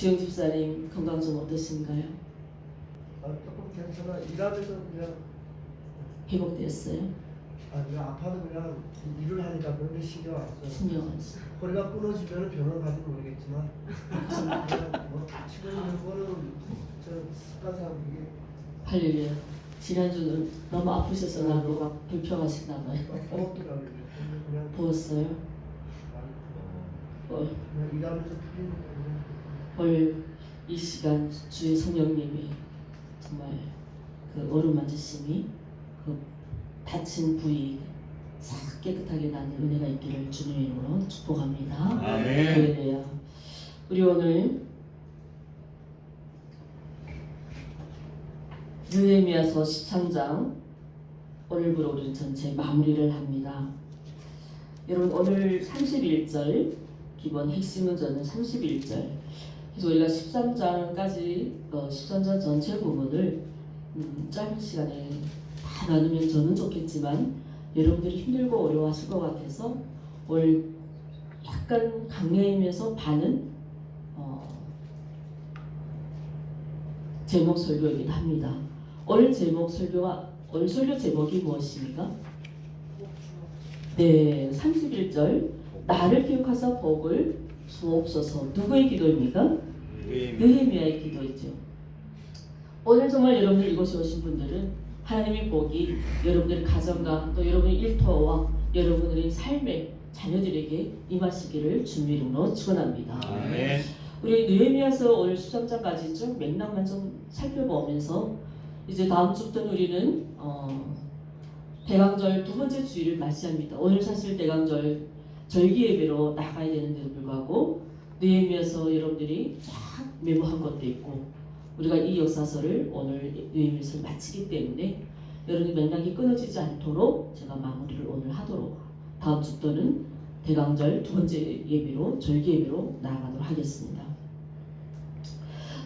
주영 집사님 건강 좀 어떠신가요? 조금 괜찮아. 일하면서 그냥 회복되었어요? 그냥 아파도 그냥 일을 하니까 그런 게 신경 안 써요. 신경 안 써. 허리가 끊어지면 병원 가지 모르겠지만 그냥 뭐 지금 이런 거는 저 습관상 이게 할렐루야. 지난주는 너무 아프셔서 나도 막 불평하시나 봐요. 부었더라고요. 그냥 부었어요? 그냥 일하면서 풀리는 거 그냥. 오늘 이 시간 주의 성령님이 정말 그 어루만지심이 그 다친 부위 싹 깨끗하게 나는 은혜가 있기를 주님의 이름으로 축복합니다. 아멘. 할렐루야. 우리 오늘 느헤미야서 13장 오늘부로 우리 전체 마무리를 합니다. 여러분 오늘 31절 기본 핵심은 저는 31절. 그래서 우리가 13장까지 13장 전체 부분을 짧은 시간에 다 나누면 저는 좋겠지만 여러분들이 힘들고 어려워하실 것 같아서 오늘 약간 강렬이면서 반은 제목 설교이긴 합니다. 오늘 설교 제목이 무엇입니까? 네, 31절 나를 기억하사 복을 주옵소서. 누구의 기도입니까? 느헤미야의 기도이죠. 오늘 정말 여러분들 이곳에 오신 분들은 하나님의 복이 여러분들의 가정과 또 여러분의 일터와 여러분들의 삶의 자녀들에게 임하시기를 주님의 이름으로 축원합니다. 아멘. 우리 느헤미야서 오늘 13장까지 좀 맥락만 좀 살펴보면서 이제 다음 주부터 우리는 대강절 두 번째 주일을 맞이합니다. 오늘 사실 대강절 절기 예배로 나가야 되는데도 불구하고 느헤미야서 여러분들이 쫙 메모한 것도 있고 우리가 이 역사서를 오늘 느헤미야서를 마치기 때문에 여러분의 맥락이 끊어지지 않도록 제가 마무리를 오늘 하도록 다음 주부터는 대강절 두 번째 예배로 절기 예배로 나아가도록 하겠습니다.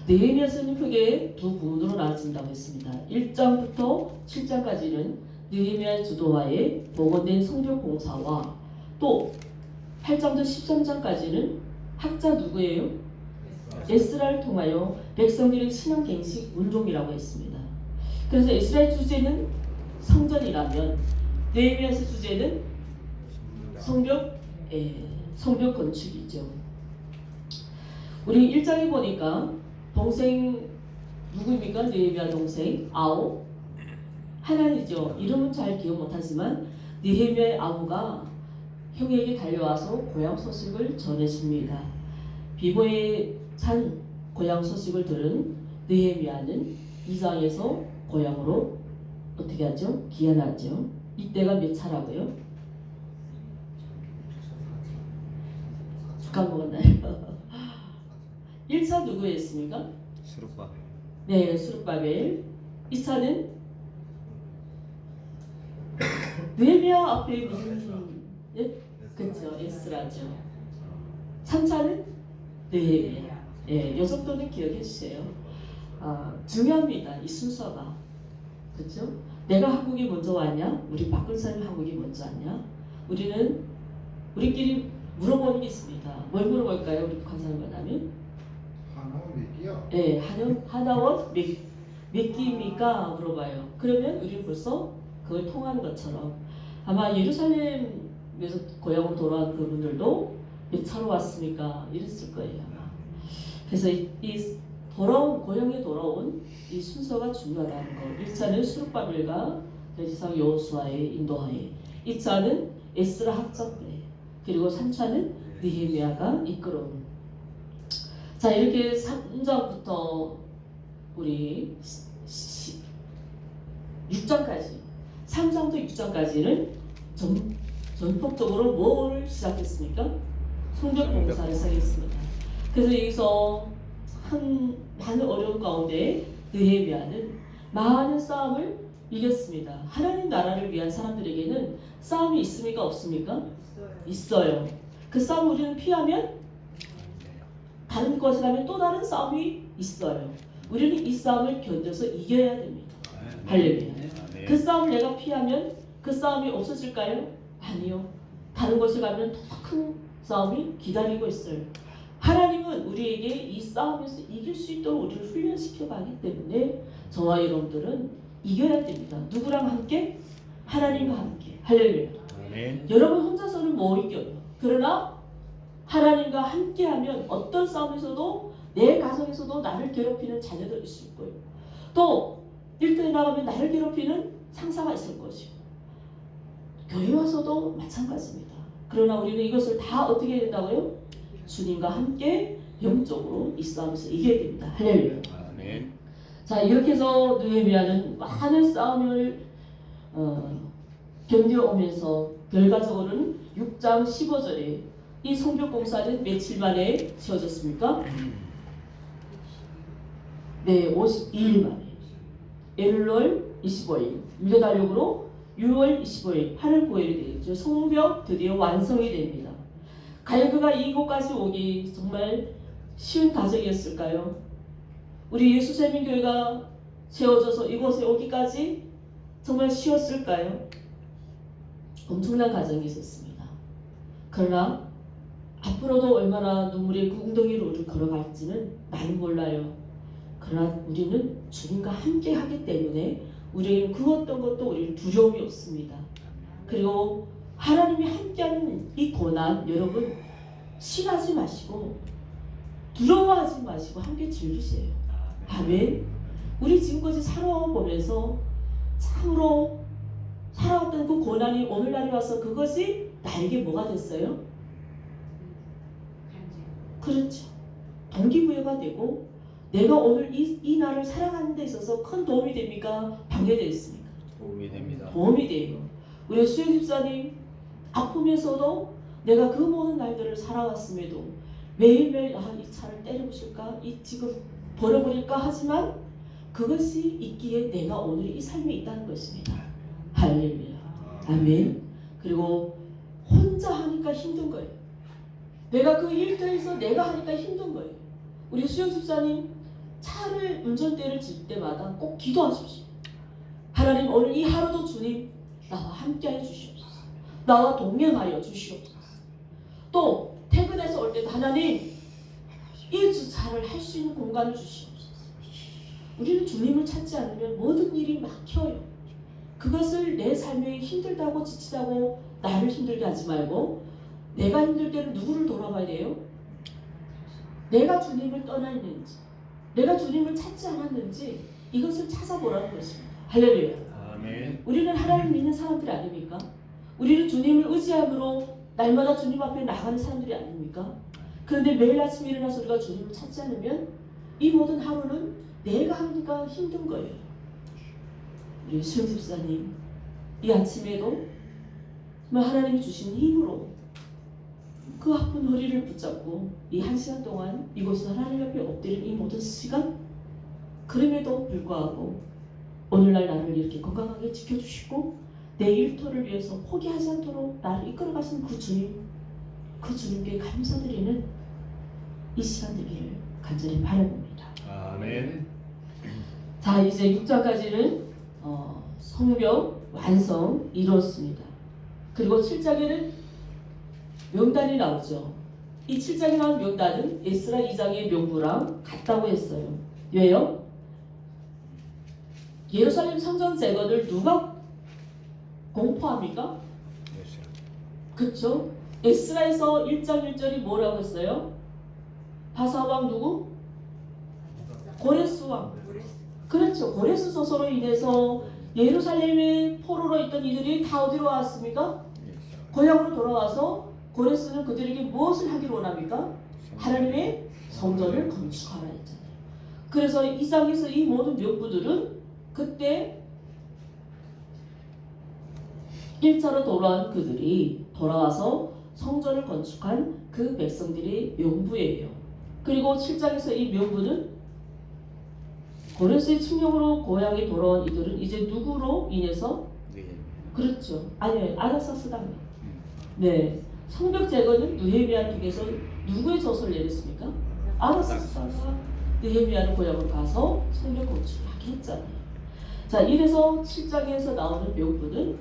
느헤미야서는 크게 두 부분으로 나눠진다고 했습니다. 1장부터 7장까지는 느헤미야 주도하에 복원된 성벽 공사와 또 8장부터 13장까지는 학자 누구예요? 에스라를 통하여 백성들의 신앙 갱식 운동이라고 했습니다. 그래서 에스라의 주제는 성전이라면 느헤미야서 주제는 성벽 건축이죠. 우리 1장에 보니까 동생 누구입니까? 느헤미야 동생 아우 하나님이죠. 이름은 잘 기억 못하지만 느헤미야의 아우가 형에게 달려와서 고향 소식을 전해줍니다. 비보에 찬 고향 소식을 들은 느헤미야는 2장에서 고향으로 어떻게 하죠? 귀환하죠. 이때가 몇 차라고요? 까먹었나요? 1차 누구였습니까? 수르바벨. 네, 수르바벨. 2차는 느헤미야 앞에 무슨 그렇죠, 에스라죠. 3차는 느헤미야. 예, 요 정도는 기억해 주세요. 중요합니다. 이 순서가. 그렇죠? 내가 한국에 먼저 왔냐? 우리 박근사님 한국에 먼저 왔냐? 우리끼리 물어보는 게 있습니다. 뭘 물어볼까요? 우리 북한 사람 만나면? 하나원 몇 개요? 네, 하나원 몇 끼입니까? 물어봐요. 그러면 우리는 벌써 그걸 통하는 것처럼 아마 예루살렘에서 고향으로 돌아온 그분들도 몇 차로 왔습니까? 이랬을 거예요. 아마. 그래서 이 고향에 돌아온 이 순서가 중요하다는 거. 1차는 수르바벨과 대지상 여호수아의 인도하에, 2차는 에스라 학자 때, 그리고 3차는 느헤미야가 이끌어온. 자, 이렇게 3장부터 우리 6장까지 3장부터 6장까지는 전폭적으로 뭐를 시작했습니까? 성벽 공사를 시작했습니다. 그래서 여기서 많은 어려운 가운데 느헤미야는 많은 싸움을 이겼습니다. 하나님 나라를 위한 사람들에게는 싸움이 있습니까? 없습니까? 있어요. 그 싸움 우리는 피하면 다른 곳에 가면 또 다른 싸움이 있어요. 우리는 이 싸움을 견뎌서 이겨야 됩니다. 할렐루야. 그 싸움을 내가 피하면 그 싸움이 없어질까요? 아니요. 다른 곳에 가면 더 큰 싸움이 기다리고 있어요. 하나님은 우리에게 이 싸움에서 이길 수 있도록 우리를 훈련시켜 가기 때문에 저와 여러분들은 이겨야 됩니다. 누구랑 함께? 하나님과 함께. 할렐루야. 아멘. 여러분 혼자서는 못 이겨요. 그러나 하나님과 함께하면 어떤 싸움에서도 내 가정에서도 나를 괴롭히는 자녀들 있을 거예요. 또 일터에 나가면 나를 괴롭히는 상사가 있을 것이고 교회 와서도 마찬가지입니다. 그러나 우리는 이것을 다 어떻게 해야 된다고요? 주님과 함께 영적으로 이 싸움에서 이겨야 됩니다. 할렐루야. 아멘. 자, 이렇게 해서 느헤미야는 많은 싸움을 견뎌오면서 결과적으로는 6장 15절에 이 성벽 공사는 며칠 만에 지어졌습니까? 네, 52일 만에. 엘월 25일, 유대 달력으로 6월 25일, 8월 9일이 되겠죠. 성벽 드디어 완성이 됩니다. 과연 그가 이곳까지 오기 정말 쉬운 과정이었을까요? 우리 예수생명교회가 세워져서 이곳에 오기까지 정말 쉬웠을까요? 엄청난 과정이 있었습니다. 그러나 앞으로도 얼마나 눈물의 그 웅덩이로 우리를 걸어갈지는 나는 몰라요. 그러나 우리는 주님과 함께 하기 때문에 우리에게는 그 어떤 것도 우리는 두려움이 없습니다. 그리고 하나님이 함께하는 이 고난 여러분 싫어하지 마시고 두려워하지 마시고 함께 즐기세요. 아멘. 우리 지금까지 살아보면서 참으로 살아왔던 그 고난이 오늘날에 와서 그것이 나에게 뭐가 됐어요? 그렇죠. 동기부여가 되고 내가 오늘 이 날을 살아가는 데 있어서 큰 도움이 됩니까? 방해되었습니까? 도움이 됩니다. 도움이 돼요. 우리 수영 집사님 아프면서도 내가 그 모든 날들을 살아왔음에도 매일매일 이 차를 때려부실까? 이 지금 버려버릴까? 하지만 그것이 있기에 내가 오늘 이 삶이 있다는 것입니다. 할렐루야. 아멘. 그리고 혼자 하니까 힘든 거예요. 내가 그 일터에서 내가 하니까 힘든 거예요. 우리 수영 집사님 차를 운전대를 질 때마다 꼭 기도하십시오. 하나님 오늘 이 하루도 주님 나와 함께하여 주시옵소서. 나와 동행하여 주시옵소서. 또 퇴근해서 올 때도 하나님 이 주차를 할 수 있는 공간을 주시옵소서. 우리는 주님을 찾지 않으면 모든 일이 막혀요. 그것을 내 삶에 힘들다고 지치다고 나를 힘들게 하지 말고 내가 힘들 때는 누구를 돌아봐야 돼요? 내가 주님을 떠나 있는지 내가 주님을 찾지 않았는지 이것을 찾아보라는 것입니다. 할렐루야. 아멘. 우리는 하나님을 믿는 사람들이 아닙니까? 우리는 주님을 의지함으로 날마다 주님 앞에 나가는 사람들이 아닙니까? 그런데 매일 아침 일어나서 우리가 주님을 찾지 않으면 이 모든 하루는 내가 하니까 힘든 거예요. 우리 수영 집사님 이 아침에도 정말 하나님이 주신 힘으로 그 아픈 허리를 붙잡고 이 1시간 동안 이곳에서 하나님 앞에 엎드린 이 모든 시간 그럼에도 불구하고 오늘날 나를 이렇게 건강하게 지켜주시고 내 일터를 위해서 포기하지 않도록 나를 이끌어가신 그 주님 그 주님께 감사드리는 이 시간 되기를 간절히 바라봅니다. 아멘. 자 이제 6장까지는 성벽 완성 이루었습니다. 그리고 7장에는 명단이 나오죠. 이 7장에 나온 명단은 에스라 2장의 명부랑 같다고 했어요. 왜요? 예루살렘 성전 재건을 누가 공포합니까? 그렇죠? 에스라에서 1장 1절이 뭐라고 했어요? 바사왕 누구? 고레스 왕. 그렇죠. 고레스 소서로 인해서 예루살렘의 포로로 있던 이들이 다 어디로 왔습니까? 고향으로 돌아와서 고레스는 그들에게 무엇을 하기를 원합니까? 하나님의 성전을 건축하라 했잖아요. 그래서 이 장에서 이 모든 명부들은 그때 1차로 돌아온 그들이 돌아와서 성전을 건축한 그 백성들의 명부예요. 그리고 7장에서 이 명부는 고레스의 칙령으로 고향에 돌아온 이들은 이제 누구로 인해서? 그렇죠. 아니요. 아닥사스 당에. 네. 성벽 재건은 느헤미야 쪽에서 누구의 저서를 내렸습니까? 아닥사스가 느헤미야를 고향으로 가서 성벽 건축을 하게 했잖아요. 자, 이래서 7장에서 나오는 명부는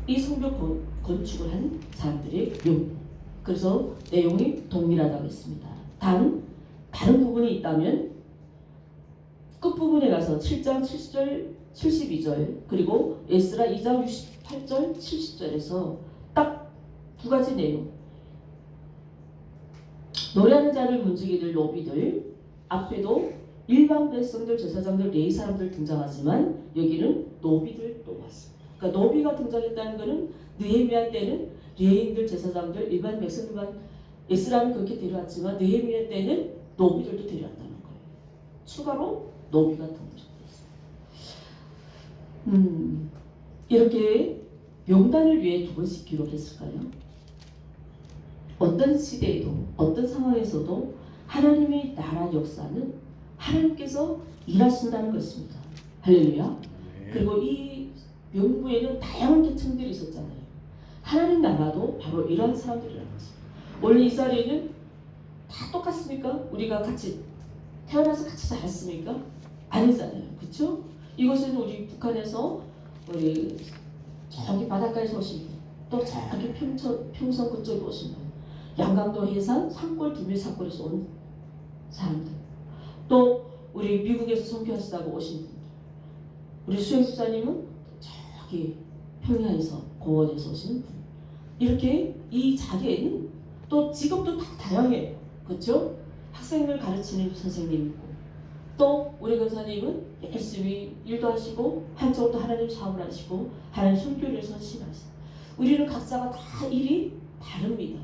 이 성벽 건축을 한 사람들의 명부. 그래서 내용이 동일하다고 했습니다. 단 다른 부분이 있다면 끝부분에 가서 7장 70절 72절 그리고 에스라 2장 68절 70절에서 딱 두 가지 내용. 노래하는 자들, 문지기들, 노비들 앞에도 일반 백성들, 제사장들, 레위 사람들 등장하지만 여기는 노비들도 왔습니다. 그러니까 노비가 등장했다는 것은 느헤미야 때는 레위인들, 제사장들, 일반 백성들만 에스라는 그렇게 데려왔지만 느헤미야 때는 노비들도 데려왔다는 거예요. 추가로 노비가 등장했어요. 이렇게 명단을 위해 두 번씩 기록했을까요? 어떤 시대에도 어떤 상황에서도 하나님의 나라 역사는 하나님께서 일하신다는 것입니다. 할렐루야. 아멘. 그리고 이 명부에는 다양한 계층들이 있었잖아요. 하나님 나라도 바로 이러한 사람들이라는 것입니다. 원래 이스라엘은 다 똑같습니까? 우리가 같이 태어나서 같이 자랐습니까? 아니잖아요. 그렇죠? 이것은 우리 북한에서 우리 저기 바닷가에서 오신 분, 또 저기 평성 그쪽에 오신 분, 양강도 해산 산골 두밀산골에서 온 사람들, 또 우리 미국에서 선교하시다고 오신 분들, 우리 수영수사님은 저기 평야에서 공원에서 오신 분, 이렇게 이 자리에는 또 직업도 다 다양해요. 그렇죠? 학생을 가르치는 선생님 있고, 또 우리 권사님은 열심히 일도 하시고 한쪽으로 하나님 사업을 하시고 하나님 선교를 선신하시고, 우리는 각자가 다 일이 다릅니다.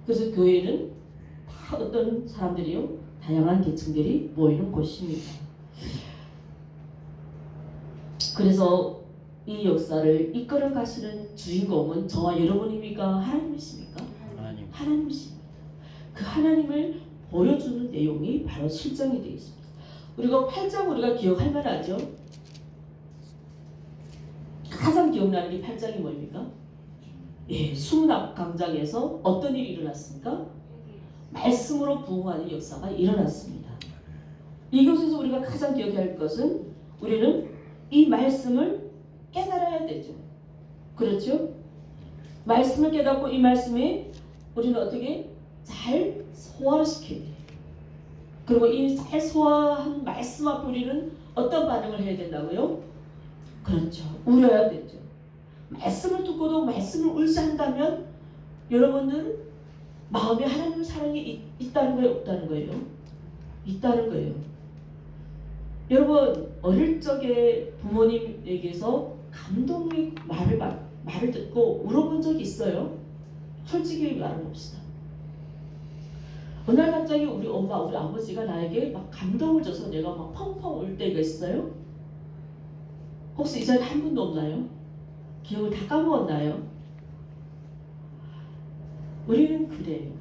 그래서 교회는 다 어떤 사람들이요? 다양한 계층들이 모이는 곳입니다. 그래서 이 역사를 이끌어 가시는 주인공은 저와 여러분입니까? 하나님이십니까? 하나님. 하나님이십니다. 그 하나님을 보여주는 내용이 바로 실정이 되어 있습니다. 그리고 8장 우리가 기억할 만하죠? 가장 기억나는 게 8장이 뭐입니까? 예, 수문학광장에서 어떤 일이 일어났습니까? 말씀으로 부흥하는 역사가 일어났습니다. 이곳에서 우리가 가장 기억해야 할 것은 우리는 이 말씀을 깨달아야 되죠. 그렇죠? 말씀을 깨닫고 이 말씀에 우리는 어떻게 잘 소화를 시켜야 돼요. 그리고 이 잘 소화한 말씀 앞에 우리는 어떤 반응을 해야 된다고요? 그렇죠. 울어야 되죠. 말씀을 듣고도 말씀을 울지 않다면 여러분은 마음에 하나님의 사랑이 있다는 거예요? 없다는 거예요? 있다는 거예요. 여러분 어릴 적에 부모님에게서 감동의 말을 듣고 울어본 적이 있어요? 솔직히 말해봅시다. 어느 날 갑자기 우리 엄마, 우리 아버지가 나에게 막 감동을 줘서 내가 막 펑펑 울 때가 있어요? 혹시 이 자리에 한 분도 없나요? 기억을 다 까먹었나요? 우리는 그래요.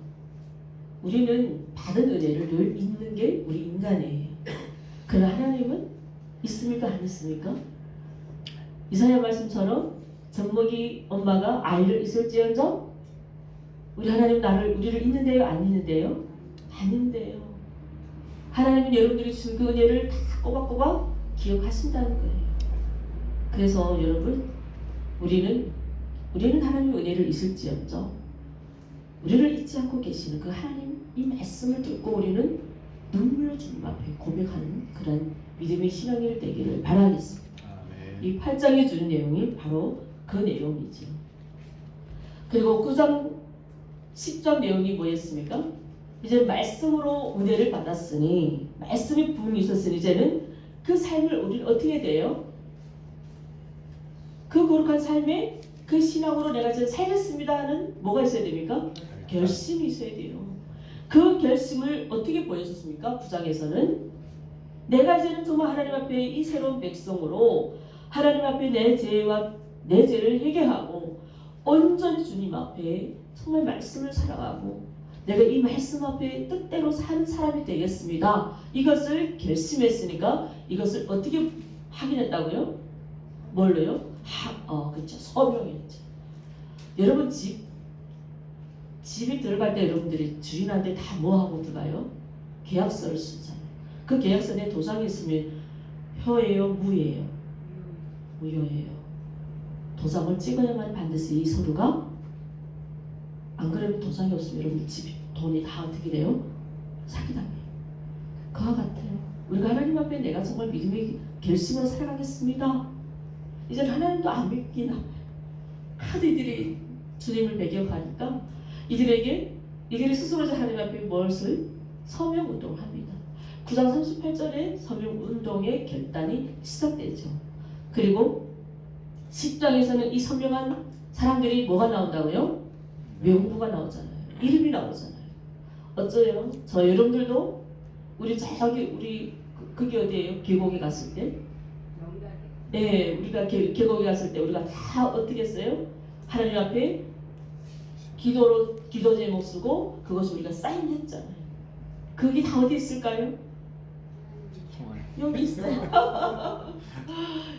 우리는 받은 은혜를 늘 잊는 게 우리 인간이에요. 그러나 하나님은 있습니까? 안 있습니까? 이사야 말씀처럼 젖먹이 엄마가 아이를 있을지언정 우리 하나님 우리를 잊는데요? 안 잊는데요? 안 잊는데요. 하나님은 여러분들이 주신 그 은혜를 다 꼬박꼬박 기억하신다는 거예요. 그래서 여러분 우리는 하나님의 은혜를 있을지언정 우리를 잊지 않고 계시는 그 하나님 이 말씀을 듣고 우리는 눈물로 주님 앞에 고백하는 그런 믿음의 신앙이 되기를 바라겠습니다. 아멘. 이 8장에 주는 내용이 바로 그 내용이죠. 그리고 9장 10장 내용이 뭐였습니까? 이제 말씀으로 은혜를 받았으니 말씀의 부흥이 있었으니 이제는 그 삶을 우리는 어떻게 해야 돼요? 그 거룩한 삶에 그 신앙으로 내가 이제 살겠습니다 하는 뭐가 있어야 됩니까? 결심이 있어야 돼요. 그 결심을 어떻게 보여줬습니까? 9장에서는 내가 이제는 정말 하나님 앞에 이 새로운 백성으로 하나님 앞에 내 죄를 회개하고 온전히 주님 앞에 정말 말씀을 사랑하고 내가 이 말씀 앞에 뜻대로 사는 사람이 되겠습니다. 이것을 결심했으니까 이것을 어떻게 확인했다고요? 뭘로요? 그렇죠. 서명했죠. 여러분 집에 들어갈 때 여러분들이 주인한테 다 뭐하고 들어가요? 계약서를 쓰잖아요. 그 계약서에 도장이 있으면 혀예요? 무예요? 무효예요. 도장을 찍어야만 반드시 이 서류가 안 그러면 도장이 없으면 여러분 집 돈이 다 어떻게 돼요? 사기당해요. 그와 같아요. 우리가 하나님 앞에 내가 정말 믿음의 결심으로 살아가겠습니다. 이제 하나님도 안 믿기나. 하도 이들이 주님을 배격하니까 이들이 스스로 하나님 앞에 무엇을 서명운동을 합니다. 9장 38절에 서명운동의 결단이 시작되죠. 그리고 10장에서는 이 서명한 사람들이 뭐가 나온다고요? 명부가 나오잖아요. 이름이 나오잖아요. 어쩌요? 저 여러분들도 우리 그게 어디예요? 계곡에 갔을 때? 네, 우리가 계곡에 갔을 때 우리가 다 어떻게 했어요? 하나님 앞에 기도 제목 쓰고 그것을 우리가 사인했잖아요. 그게 다 어디 있을까요? 여기 있어요.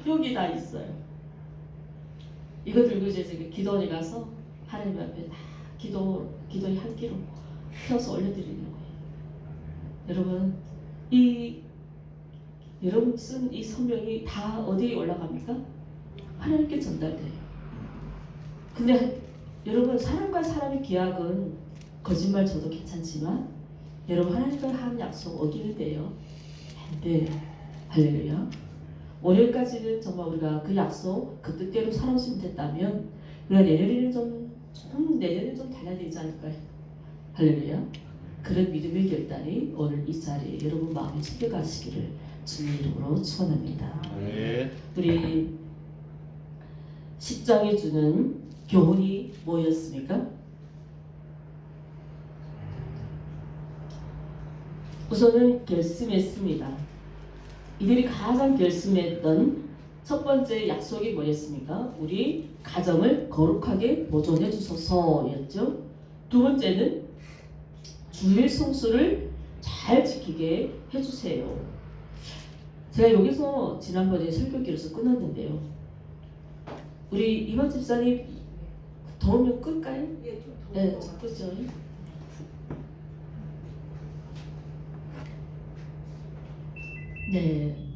여기 다 있어요. 이거 들고 이제 기도원에 가서 하나님 앞에 다 기도의 한 끼로 펴서 올려드리는 거예요. 여러분, 여러분 쓴 이 서명이 다 어디에 올라갑니까? 하나님께 전달돼요. 근데 여러분, 사람과 사람의 계약은 거짓말 쳐도 괜찮지만 여러분, 하나님과 한 약속 어기는데요. 네, 할렐루야. 월요일까지는 정말 우리가 그 약속 그 뜻대로 살아오시면 됐다면 우리가 내년에는 좀 달라야 되지 않을까요? 할렐루야. 그런 믿음의 결단이 오늘 이 자리에 여러분 마음에 새겨가시기를 주님 이름으로 축원합니다. 네. 우리 10장이 주는 교훈이 뭐였습니까? 우선은 결심했습니다. 이들이 가장 결심했던 첫 번째 약속이 뭐였습니까? 우리 가정을 거룩하게 보존해 주소서였죠. 두 번째는 주일 성수를 잘 지키게 해주세요. 제가 여기서 지난번에 설교기로서 끊었는데요. 우리 이번 집사님 더우면 끌까요? 네, 그죠. 네.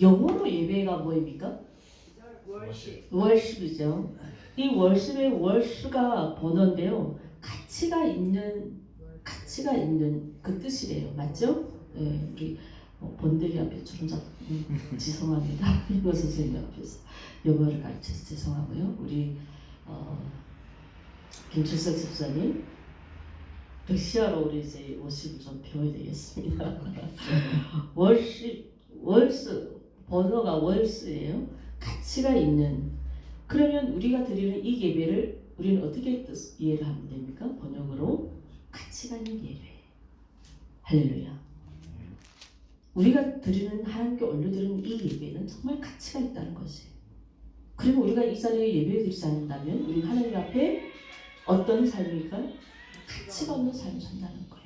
영어로 예배가 뭐입니까? 월십이죠. 이 월십의 월수가 번호인데요. 가치가 있는 그 뜻이래요. 맞죠? 네, 우리 본대리 앞에 주름 잡고 죄송합니다. 영어 선생님 앞에서 영어를 가르쳐서 죄송하고요. 우리 김철석 집사님 러시아로 우리 이제 워십을 좀 배워야 되겠습니다. 월수 번호가 월수예요. 가치가 있는. 그러면 우리가 드리는 이 예배를 우리는 어떻게 이해를 하면 됩니까? 번역으로 가치가 있는 예배. 할렐루야. 우리가 드리는 하나님께 올려드리는 이 예배는 정말 가치가 있다는 것이에요. 그러면 우리가 이 자리에 예배를 드리지 않는다면 우리는 하나님 앞에 어떤 삶입니까? 가치가 없는 삶을 산다는 거예요.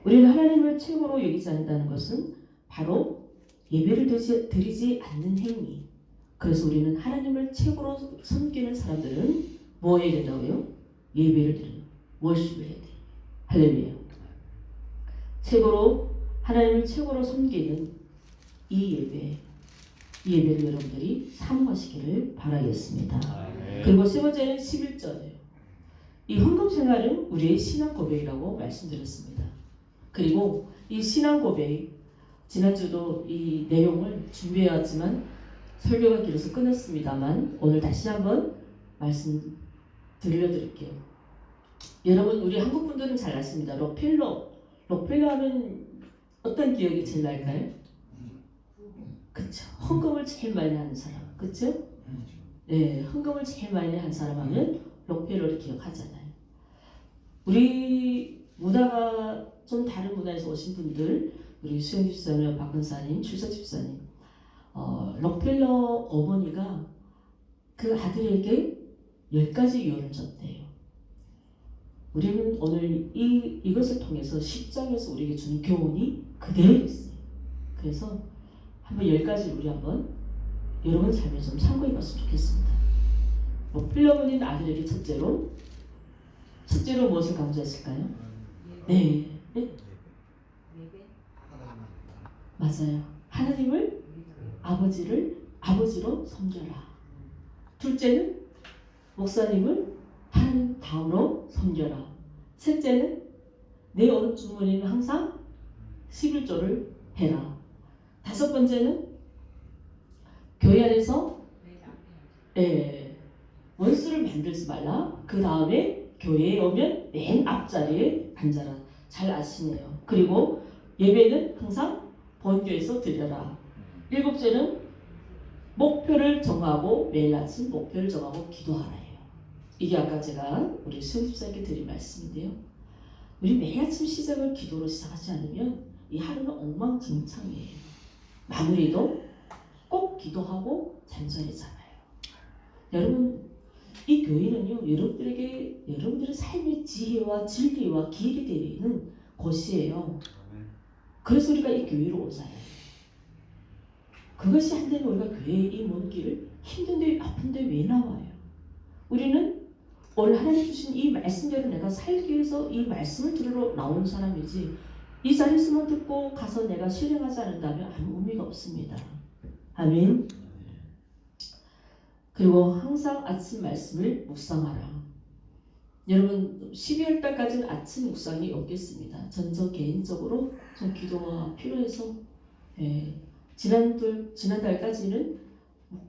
우리는 하나님을 최고로 여기지 않는다는 것은 바로 예배를 드리지 않는 행위. 그래서 우리는 하나님을 최고로 섬기는 사람들은 뭐 해야 된다고요? 예배를 드리는, 월십을 해야 돼요. 할렐루야. 하나님을 최고로 섬기는 이 예배를 여러분들이 사모하시기를 바라겠습니다. 그리고 세 번째는 11절이에요. 이 헌금 생활은 우리의 신앙 고백이라고 말씀드렸습니다. 그리고 이 신앙 고백, 지난주도 이 내용을 준비해왔지만 설교가 길어서 끊었습니다만 오늘 다시 한번 말씀 들려드릴게요. 여러분, 우리 한국 분들은 잘 아십니다. 록펠러 하면 어떤 기억이 제일 날까요? 그쵸. 헌금을 제일 많이 하는 사람. 그쵸? 네, 헌금을 제일 많이 하는 사람 하면 록펠러를 기억하잖아요. 우리 문화가 좀 다른 문화에서 오신 분들, 우리 수영 집사님, 박근사님, 출석 집사님, 록펠러 어머니가 그 아들에게 10가지 유언을 줬대요. 우리는 오늘 이것을 통해서 10장에서 우리에게 주는 교훈이 그대로 있어요. 그래서 한번 10가지 우리 한번 여러분 삶에 좀 참고해 봤으면 좋겠습니다. 록펠러 어머니는 아들에게 첫째로 무엇을 강조했을까요? 네. 맞아요. 하나님을 아버지로 섬겨라. 둘째는 목사님을 하나님 다음으로 섬겨라. 셋째는 내 오른주머니는 항상 11조를 해라. 5번째는 교회 안에서 원수를 만들지 말라. 그 다음에 교회에 오면 맨 앞자리에 앉아라. 잘 아시네요. 그리고 예배는 항상 본교에서 드려라. 7째는 목표를 정하고 매일 아침 목표를 정하고 기도하라예요. 이게 아까 제가 우리 수집사에게 드린 말씀인데요. 우리 매일 아침 시작을 기도로 시작하지 않으면 이 하루는 엉망진창이에요. 마무리도 꼭 기도하고 잠자리잖아요. 여러분, 이 교회는요, 여러분들의 삶의 지혜와 진리와 길이 되는 곳이에요. 그래서 우리가 이 교회로 오잖아요. 그것이 안 되면 우리가 교회의 이 먼 길을 힘든데 아픈데 왜 나와요? 우리는 오늘 하나님 주신 이 말씀대로 내가 살기 위해서 이 말씀을 들으러 나온 사람이지, 이 자리에서만 듣고 가서 내가 실행하지 않는다면 아무 의미가 없습니다. 아멘. 그리고 항상 아침 말씀을 묵상하라. 여러분 12월 달까지는 아침 묵상이 없겠습니다. 저 개인적으로 좀 기도가 필요해서 지난달까지는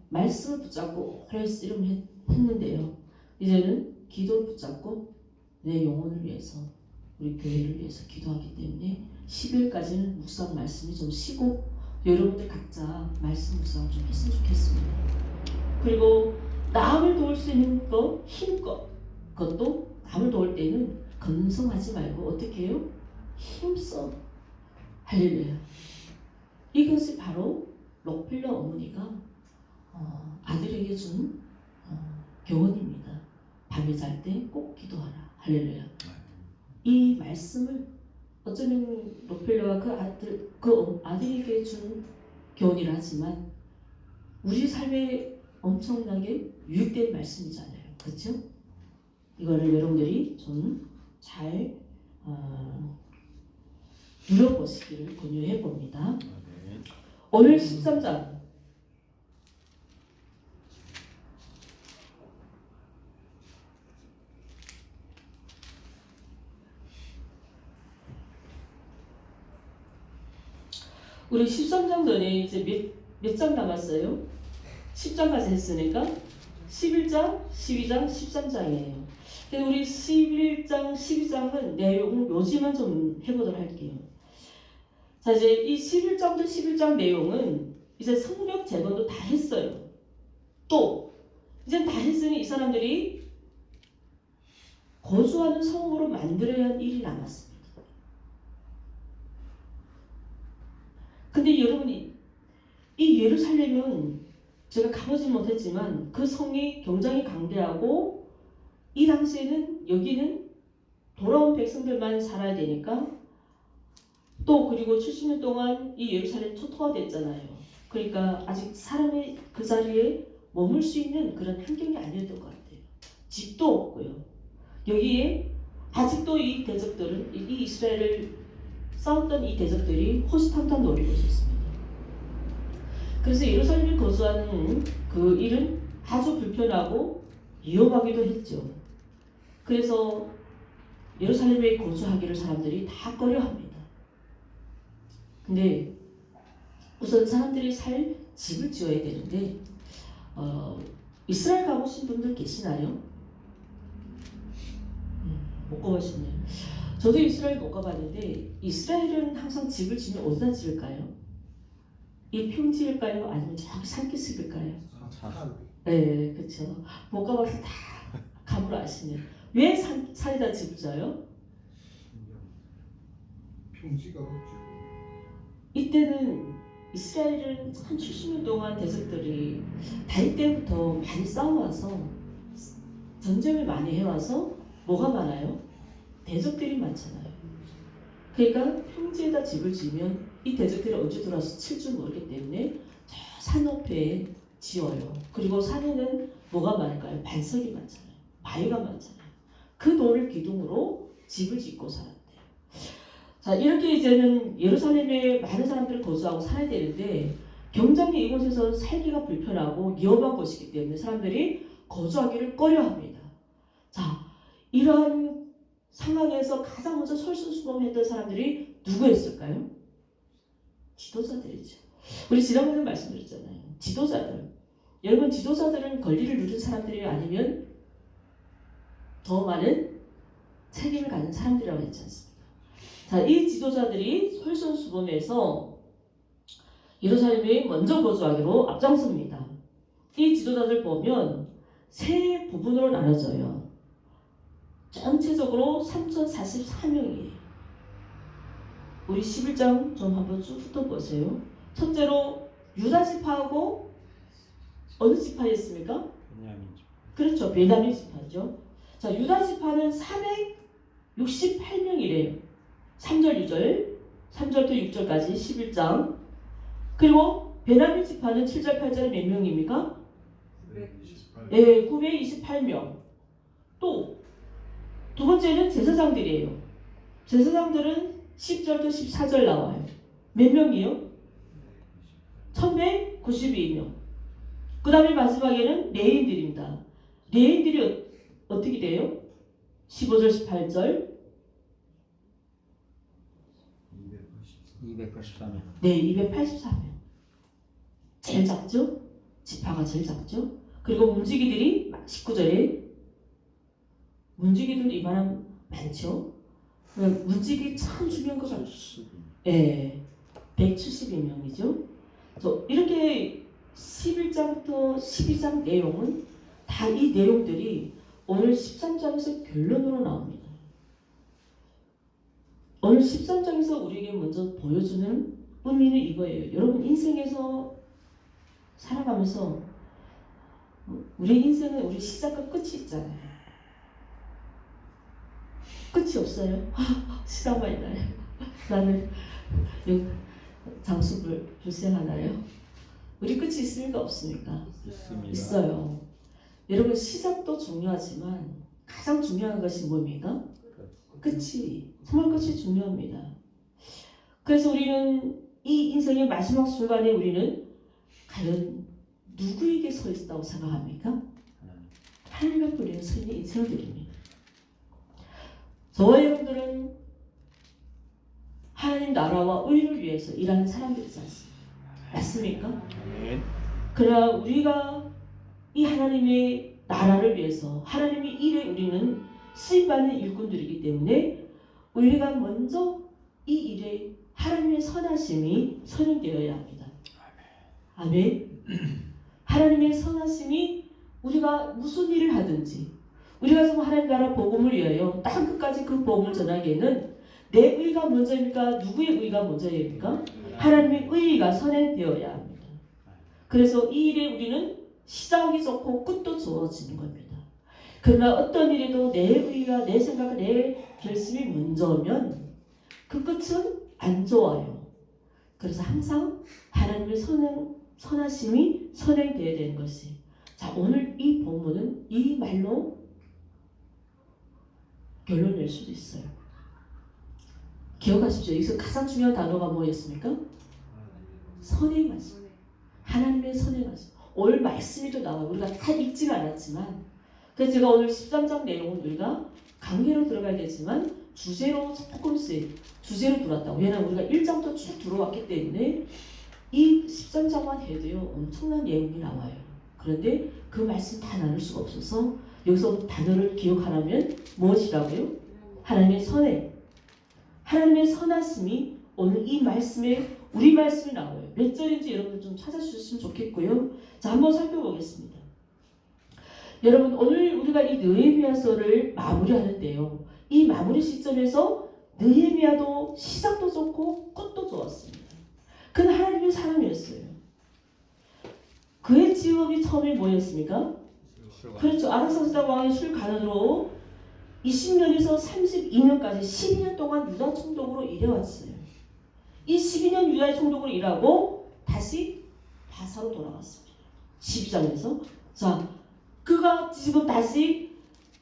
말씀을 붙잡고 오래 씨름했는데요. 이제는 기도를 붙잡고 내 영혼을 위해서 우리 교회를 위해서 기도하기 때문에 10일까지는 묵상 말씀이 좀 쉬고 여러분들 각자 말씀 묵상 좀 했으면 좋겠습니다. 그리고 남을 도울 수 있는 거 힘껏 그것도 남을 도울 때는 건성하지 말고 어떻게 해요? 힘써. 할렐루야. 이것이 바로 록필러 어머니가 아들에게 준 교훈입니다. 밤에 잘 때 꼭 기도하라. 할렐루야. 이 말씀을 어쩌면 록필러가 그 아들에게 준 교훈이라 하지만 우리 삶에 엄청나게 유익된 말씀이잖아요. 그렇죠? 이거를 여러분들이 좀 잘 누려보시기를 권유해 봅니다. 오늘 13장 우리 13장 전에 이제 몇 장 남았어요? 10장까지 했으니까 11장, 12장, 13장이에요. 근데 우리 11장, 12장은 내용 요지만 좀 해보도록 할게요. 자, 이제 이 11장부터 11장 내용은 이제 성벽 재건도 다 했어요. 또 이제 다 했으니 이 사람들이 거주하는 성으로 만들어야 할 일이 남았습니다. 근데 여러분이 이 예루살렘은 제가 가보진 못했지만 그 성이 굉장히 강대하고 이 당시에는 여기는 돌아온 백성들만 살아야 되니까 또 그리고 70년 동안 이 예루살렘 초토화됐잖아요. 그러니까 아직 사람이 그 자리에 머물 수 있는 그런 환경이 아니었던 것 같아요. 집도 없고요. 여기에 아직도 이 대적들은 이 이스라엘을 싸웠던 이 대적들이 호시탐탐 노리고 있었습니다. 그래서 예루살렘에 거주하는 그 일은 아주 불편하고 위험하기도 했죠. 그래서 예루살렘에 거주하기를 사람들이 다 꺼려합니다. 근데 우선 사람들이 살 집을 지어야 되는데 이스라엘 가보신 분들 계시나요? 못 가보셨네요. 저도 이스라엘 못 가봤는데 이스라엘은 항상 집을 지으면 어디다 지을까요? 이 평지일까요? 아니면 저기 산기슭일까요? 네, 그렇죠. 못 가봐서 다 감으로 아시네요. 왜 산에다 집을 져요? 평지가 없죠. 이때는 이스라엘은 한 70년 동안 대적들이 다윗 때부터 많이 싸워와서 전쟁을 많이 해와서 뭐가 많아요? 대적들이 많잖아요. 그러니까 평지에다 집을 지으면 이 대적들이 언제 들어와서 칠 줄 모르기 때문에 저 산 높이에 지어요. 그리고 산에는 뭐가 많을까요? 반석이 많잖아요. 바위가 많잖아요. 그 돌을 기둥으로 집을 짓고 살았대요. 자, 이렇게 이제는 예루살렘에 많은 사람들이 거주하고 살아야 되는데 경장리 이곳에서 살기가 불편하고 위험한 곳이기 때문에 사람들이 거주하기를 꺼려합니다. 자, 이러한 상황에서 가장 먼저 솔선수범했던 사람들이 누구였을까요? 지도자들이죠. 우리 지난번에 말씀드렸잖아요. 지도자들. 여러분 지도자들은 권리를 누린 사람들이 아니면 더 많은 책임을 가진 사람들이라고 했지 않습니까? 자, 이 지도자들이 솔선수범해서 예루살렘에 먼저 거주하기로 앞장섭니다. 이 지도자들 보면 세 부분으로 나눠져요. 전체적으로 3,044명이에요. 우리 11장 좀 한번 쭉 훑어보세요. 첫째로 유다 지파하고 어느 지파였습니까? 그렇죠. 베냐민 지파죠. 자, 유다 지파는 468명이래요. 3절, 6절, 3절부터 6절까지 11장. 그리고 베냐민 지파는 7절, 8절에 몇 명입니까? 928. 928명. 또 두 번째는 제사장들이에요. 제사장들은 10절부터 14절 나와요. 몇 명이요? 1192명. 그 다음에 마지막에는 레인들입니다. 레인들이 어떻게 돼요? 15절, 18절. 284명. 네, 284명. 제일 작죠? 지파가 제일 작죠? 그리고 문지기들이 19절에 문지기들은 이만한 많죠? 문지기 참 중요한 것 같아요. 예, 172명이죠. 이렇게 11장부터 12장 내용은 다 이 내용들이 오늘 13장에서 결론으로 나옵니다. 오늘 13장에서 우리에게 먼저 보여주는 의미는 이거예요. 여러분 인생에서 살아가면서 우리 인생은 우리 시작과 끝이 있잖아요. 끝이 없어요. 시작만 있나요? 나는 장수 불생하나요? 우리 끝이 있습니까? 없습니까? 있습니다. 있어요. 여러분 시작도 중요하지만 가장 중요한 것이 뭡니까? 끝이. 정말 끝이 중요합니다. 그래서 우리는 이 인생의 마지막 순간에 우리는 과연 누구에게 서 있다고 생각합니까? 하나님 앞에 우리는 서 있는 인생을 드립니다. 저와 여러분들은 하나님 나라와 의를 위해서 일하는 사람들이지 않습니까? 맞습니까? 아멘. 그러나 우리가 이 하나님의 나라를 위해서 하나님의 일에 우리는 쓰임받는 일꾼들이기 때문에 우리가 먼저 이 일에 하나님의 선하심이 선행되어야 합니다. 아멘. 하나님의 선하심이 우리가 무슨 일을 하든지 우리가 정말 하나님 나라 복음을 위하여 땅 끝까지 그 복음을 전하기에는 내 의가 먼저입니까? 누구의 의가 먼저입니까? 하나님의 의가 선행되어야 합니다. 그래서 이 일에 우리는 시작이 좋고 끝도 좋아지는 겁니다. 그러나 어떤 일에도 내 의가 내 생각, 내 결심이 먼저면 그 끝은 안 좋아요. 그래서 항상 하나님의 선하심이 선행되어야 되는 것이. 자, 오늘 이 본문은 이 말로 결론 낼 수도 있어요. 기억하십시오. 여기서 가장 중요한 단어가 뭐였습니까? 선행하심. 하나님의 선행하심. 오늘 말씀이 또 나와요. 우리가 다 읽지는 않았지만 그래서 제가 오늘 13장 내용은 우리가 강계로 들어가야 되지만 주제로 조금씩 주제로 들어왔다고. 왜냐하면 우리가 1장부터 쭉 들어왔기 때문에 이 13장만 해도요 엄청난 내용이 나와요. 그런데 그 말씀 다 나눌 수가 없어서 여기서 단어를 기억하라면 무엇이라고요? 하나님의 선행. 하나님의 선하심이 오늘 이 말씀에 우리 말씀이 나와요. 몇 절인지 여러분 좀 찾아주셨으면 좋겠고요. 자, 한번 살펴보겠습니다. 여러분 오늘 우리가 이 느헤미야서를 마무리하는데요. 이 마무리 시점에서 느헤미야도 시작도 좋고 끝도 좋았습니다. 그는 하나님의 사람이었어요. 그의 직업이 처음에 뭐였습니까? 그렇죠. 아닥사스다 왕의 술관원으로 20년에서 32년까지 12년 동안 유다 총독으로 일해왔어요. 이 12년 유다의 총독으로 일하고 다시 바사로 돌아갔습니다. 12장에서. 자, 그가 지금 다시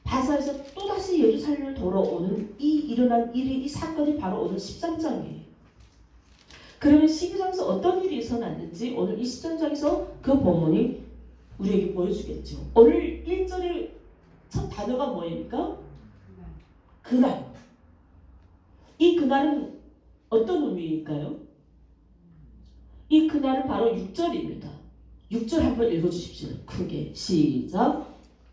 바사에서 또다시 예루살렘을 돌아오는 이 일어난 일이 이 사건이 바로 오늘 13장이에요. 그러면 12장에서 어떤 일이 일어났는지 오늘 이 13장에서 그 본문이 우리에게 보여주겠죠. 오늘 1절의 첫 단어가 뭐입니까? 그날. 이 그날은 어떤 의미일까요? 이 그날은 바로 6절입니다. 6절 한번 읽어주십시오. 크게 시작.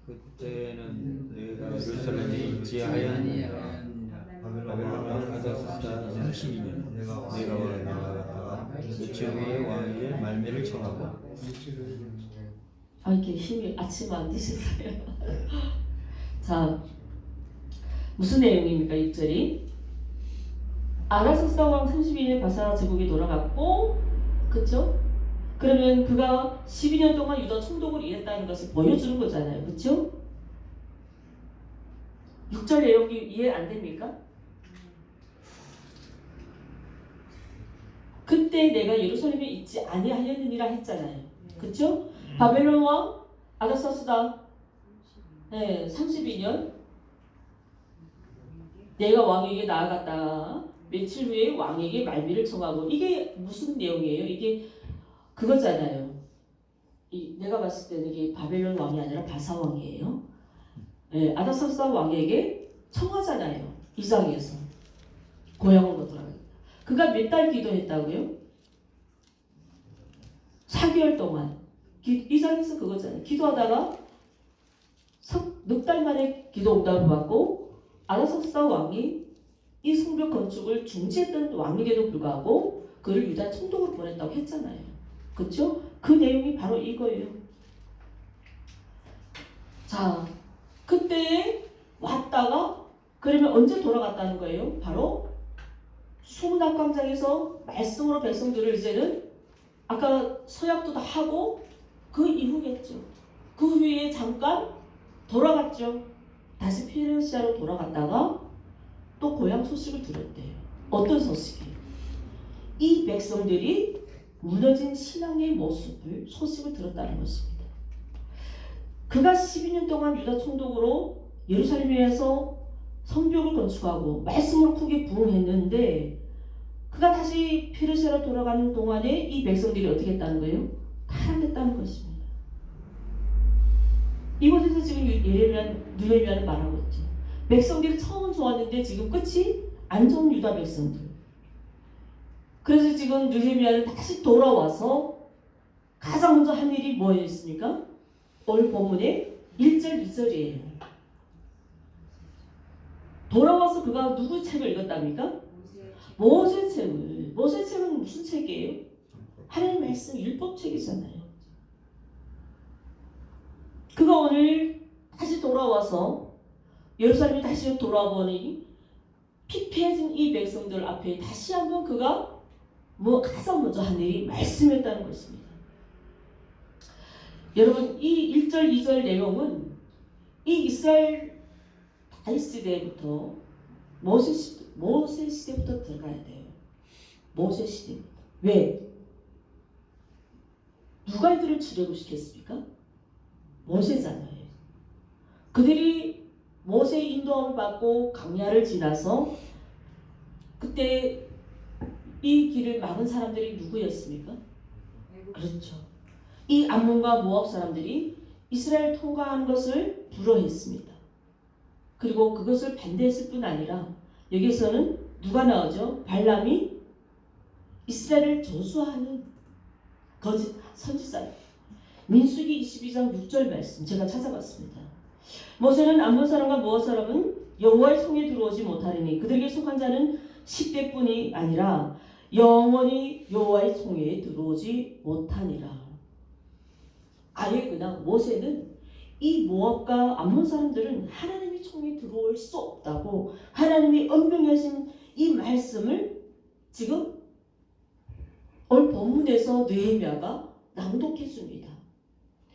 그때는 내가 예루살렘에 있지 아니하였느니라. 바벨론 왕 아다사스다 32년 내가 왕에게 나아갔다가 며칠 후에 왕에게 말미를 청하고. 아, 이렇게 힘이 아침 안 드시세요? 자, 무슨 내용입니까? 6절이 아다사스다 왕 32년 바사 제국이 돌아갔고, 그쵸? 그러면 그가 12년 동안 유다 총독을 일했다는 것을 보여주는 거잖아요. 그쵸? 6절 내용이 이해 안 됩니까? 그때 내가 예루살렘에 있지 아니하였느니라 했잖아요. 그쵸? 바벨론 왕 아다사스다 32년 내가 왕에게 나아갔다. 며칠 후에 왕에게 말미를 청하고. 이게 무슨 내용이에요? 이게 그거잖아요. 내가 봤을 때는 이게 바벨론 왕이 아니라 바사 왕이에요. 아다사스다 왕에게 청하잖아요. 이상에서 고향으로 돌아가. 그가 몇 달 기도했다고요? 4개월 동안. 이상에서 그거잖아요. 기도하다가 넉 달 만에 기도 응답을 받고 아다사스다 왕이 이 성벽 건축을 중지했던 왕에게도 불구하고 그를 유다 총독으로 보냈다고 했잖아요. 그렇죠? 그 내용이 바로 이거예요. 자, 그때 왔다가 그러면 언제 돌아갔다는 거예요? 바로 수문학광장에서 말씀으로 백성들을 이제는 아까 서약도 다 하고 그 이후겠죠. 그 후에 잠깐 돌아갔죠. 다시 페르시아로 돌아갔다가 또 고향 소식을 들었대요. 어떤 소식이에요? 이 백성들이 무너진 신앙의 모습을 소식을 들었다는 것입니다. 그가 12년 동안 유다 총독으로 예루살렘에서 성벽을 건축하고 말씀으로 크게 부흥했는데 그가 다시 페르시아로 돌아가는 동안에 이 백성들이 어떻게 했다는 거예요? 타락했다는 것입니다. 이곳에서 지금 느헤미야는 말하고 있죠. 백성들이 처음은 좋았는데 지금 끝이 안 좋은 유다 백성들. 그래서 지금 느헤미야는 다시 돌아와서 가장 먼저 한 일이 뭐였습니까? 오늘 본문의 1절, 2절이에요. 돌아와서 그가 누구 책을 읽었답니까? 모세 책을. 모세 책은 무슨 책이에요? 하나님 말씀 율법책이잖아요. 그가 오늘 다시 돌아와서 예루살렘에 다시 돌아보니 피폐해진 이 백성들 앞에 다시 한번 그가 가장 먼저 한 일이 말씀이었다는 것입니다. 여러분 이 1절 2절 내용은 이 이스라엘 다윗 시대부터 모세 시대부터 들어가야 돼요. 모세 시대부터. 왜? 누가 이들을 출애굽시켰습니까? 모세잖아요. 그들이 모세의 인도함을 받고 광야를 지나서 그때 이 길을 막은 사람들이 누구였습니까? 그렇죠. 이 암몬과 모압 사람들이 이스라엘 통과하는 것을 불허했습니다. 그리고 그것을 반대했을 뿐 아니라 여기서는 누가 나오죠? 발람이 이스라엘을 저주하는 거짓 선지자예요. 민수기 22장 6절 말씀 제가 찾아봤습니다. 모세는 암몬 사람과 모압 사람은 여호와의 성에 들어오지 못하리니 그들에게 속한 자는 10대뿐이 아니라 영원히 여호와의 성에 들어오지 못하니라. 아예 그냥 모세는 이 모압과 암몬 사람들은 하나님의 총에 들어올 수 없다고 하나님이 언명하신 이 말씀을 지금 오늘 본문에서 느헤미야가 낭독해 줍니다.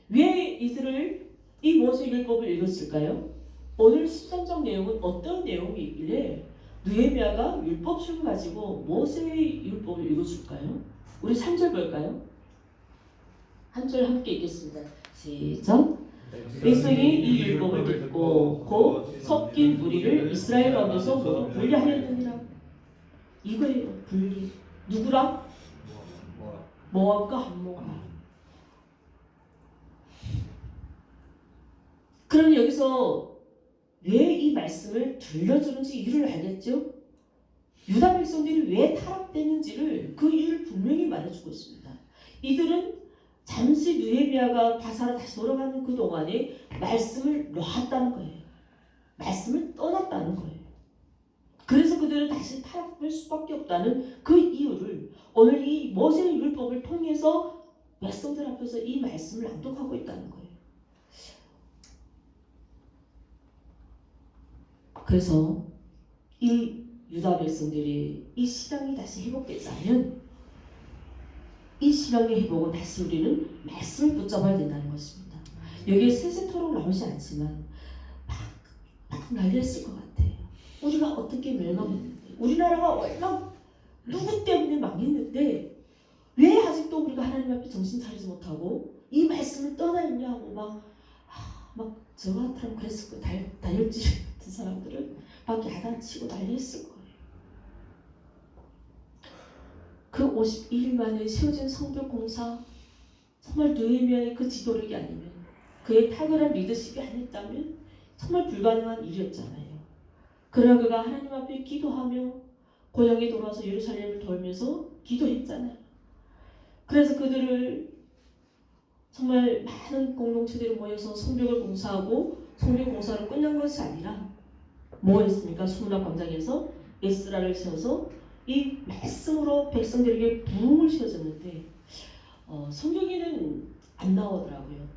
왜 이들을 이 모세 율법을 읽었을까요? 오늘 13장 내용은 어떤 내용이 있길래 느헤미야가 율법書가지고 모세의 율법을 읽어줄까요? 우리 3절 볼까요? 한 절 함께 읽겠습니다. 시작. 백성이 이 율법을 듣고 곧 섞인 무리를 이스라엘 가운데서 모두 분리하였느니라. 이거예요. 분리. 누구랑? 모압과 암몬과. 그럼 여기서 왜 이 말씀을 들려주는지 이유를 알겠죠? 유다 백성들이 왜 타락되는지를 그 이유를 분명히 말해주고 있습니다. 이들은 잠시 느헤미야가 바사로 다시 돌아가는 그 동안에 말씀을 놨다는 거예요. 말씀을 떠났다는 거예요. 그래서 그들은 다시 타락할 수밖에 없다는 그 이유를 오늘 이 모세의 율법을 통해서 백성들 앞에서 이 말씀을 낭독하고 있다는 거예요. 그래서 이 유다 백성들이 이 신앙이 다시 회복되자면 이 신앙의 회복은 다시 우리는 말씀을 붙잡아야 된다는 것입니다. 여기에 세세토록 나오지 않지만 막 난리했을 것 같아요. 우리가 어떻게 멸망했는데, 우리나라가 얼마 누구 때문에 망했는데 왜 아직도 우리가 하나님 앞에 정신 차리지 못하고 이 말씀을 떠나 있냐고 막 저 같으면 그랬을 거예요. 다혈질 같은 사람들은 막 야단치고 난리했을 거예요. 그 52일 만에 세워진 성벽 공사, 정말 느헤미야의 그 지도력이 아니면, 그의 탁월한 리더십이 아니었다면 정말 불가능한 일이었잖아요. 그러나 그가 하나님 앞에 기도하며 고향에 돌아와서 예루살렘을 돌면서 기도했잖아요. 그래서 그들을 정말 많은 공동체들이 모여서 성벽을 공사하고 성벽 공사로 끝난 것이 아니라 뭐 했습니까? 수문학 광장에서 에스라를 세워서 이 말씀으로 백성들에게 부흥을 씌워줬는데 성경에는 안 나오더라고요.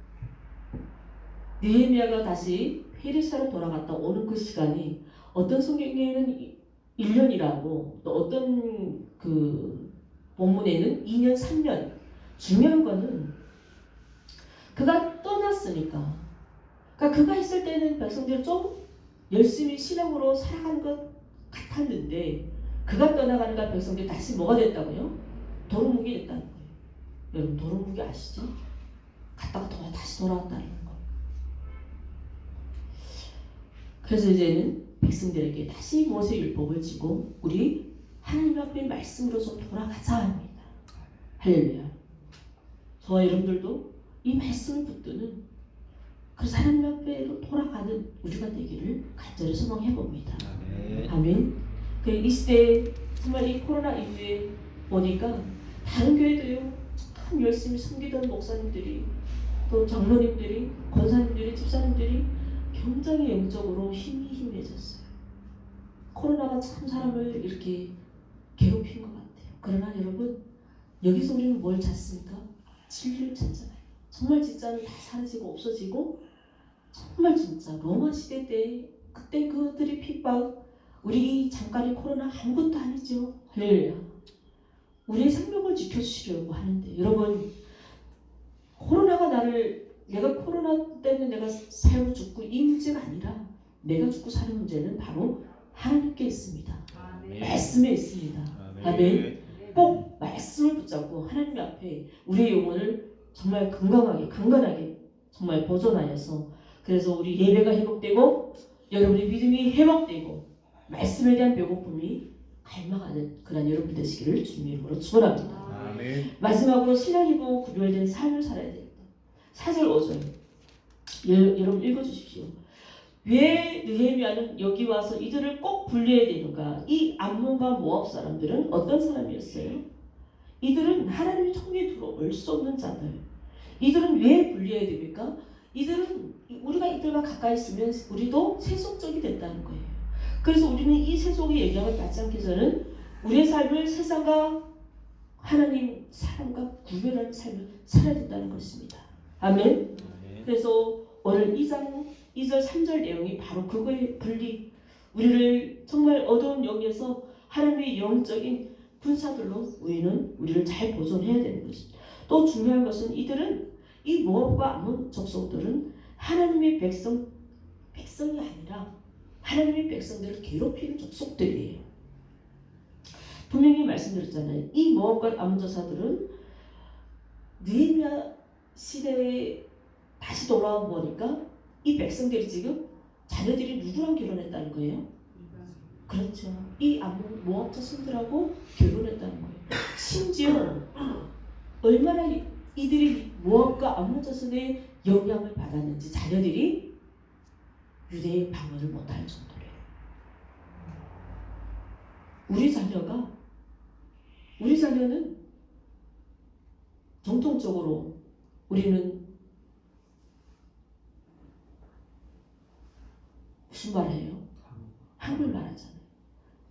느헤미야가 다시 페르시아로 돌아갔다 오는 그 시간이 어떤 성경에는 1년이라고 또 어떤 그 본문에는 2년, 3년. 중요한 거는 그가 떠났으니까. 그러니까 그가 있을 때는 백성들이 좀 열심히 신앙으로 살아간 것 같았는데 그가 떠나가니까 백성들이 다시 뭐가 됐다고요? 도루묵이 됐다는 거예요. 여러분 도루묵이 아시죠? 갔다가 다시 돌아왔다는 거. 그래서 이제는 백성들에게 다시 모세 율법을 지고 우리 하나님 앞에 말씀으로 좀 돌아가자 합니다. 할렐루야. 저와 여러분들도 이 말씀을 붙드는 그래서 하나님 앞에로 돌아가는 우리가 되기를 간절히 소망해 봅니다. 아멘. 이 시대에 정말 이 코로나 이후에 보니까 다른 교회도요 참 열심히 섬기던 목사님들이 또 장로님들이 권사님들이 집사님들이 굉장히 영적으로 힘이 힘해졌어요. 코로나가 참 사람을 이렇게 괴롭힌 것 같아요. 그러나 여러분 여기서 우리는 뭘 찾습니까? 진리를 찾잖아요. 정말 진짜는 다 사라지고 없어지고 정말 진짜 로마 시대 때 그때 그들의 핍박 우리 잠깐의 코로나 아무것도 아니죠. 할렐루야. 우리의 생명을 지켜주시려고 하는데 여러분 코로나가 내가 코로나 때문에 내가 살고 죽고 이 문제가 아니라 내가 죽고 사는 문제는 바로 하나님께 있습니다. 말씀에 있습니다. 아멘. 꼭 말씀을 붙잡고 하나님 앞에 우리의 영혼을 정말 건강하게 강건하게 정말 보존하여서 그래서 우리 예배가 회복되고 여러분의 믿음이 회복되고 말씀에 대한 배고픔이 갈망하는 그런 여러분 되시기를 주님의 이름으로 축원합니다. 아멘. 마지막으로 신앙이고 구별된 삶을 살아야 됩니다. 4절 5절 여러분 읽어주십시오. 왜 느헤미야는 여기 와서 이들을 꼭 분리해야 되는가? 이 암몬과 모압 사람들은 어떤 사람이었어요? 이들은 하나님의 총에 들어올 수 없는 자들. 이들은 왜 분리해야 됩니까? 이들은 우리가 이들과 가까이 있으면 우리도 세속적이 된다는 거예요. 그래서 우리는 이 세속의 영향을 받지 않기 전에는 우리의 삶을 세상과 하나님 사람과 구별하는 삶을 살아야 된다는 것입니다. 아멘. 그래서 오늘 2장 2절 3절 내용이 바로 그거의 분리 우리를 정말 어두운 영에서 하나님의 영적인 군사들로 우리를 잘 보존해야 되는 것입니다. 또 중요한 것은 이들은 이 모압과 암몬 족속들은 하나님의 백성이 아니라 하나님의 백성들을 괴롭히는 족속들이에요. 분명히 말씀드렸잖아요. 이 모압과 암몬 저사들은 느헤미야 시대에 다시 돌아와 보니까 이 백성들이 지금 자녀들이 누구랑 결혼했다는 거예요? 그렇죠. 이 암몬 모압 자손들하고 결혼했다는 거예요. 심지어 얼마나 이들이 모압과 암몬 자손의 영향을 받았는지 자녀들이 유대인 방언을 못할 정도래요. 우리 자녀는 정통적으로 우리는 무슨 말 해요? 한글말 하잖아요.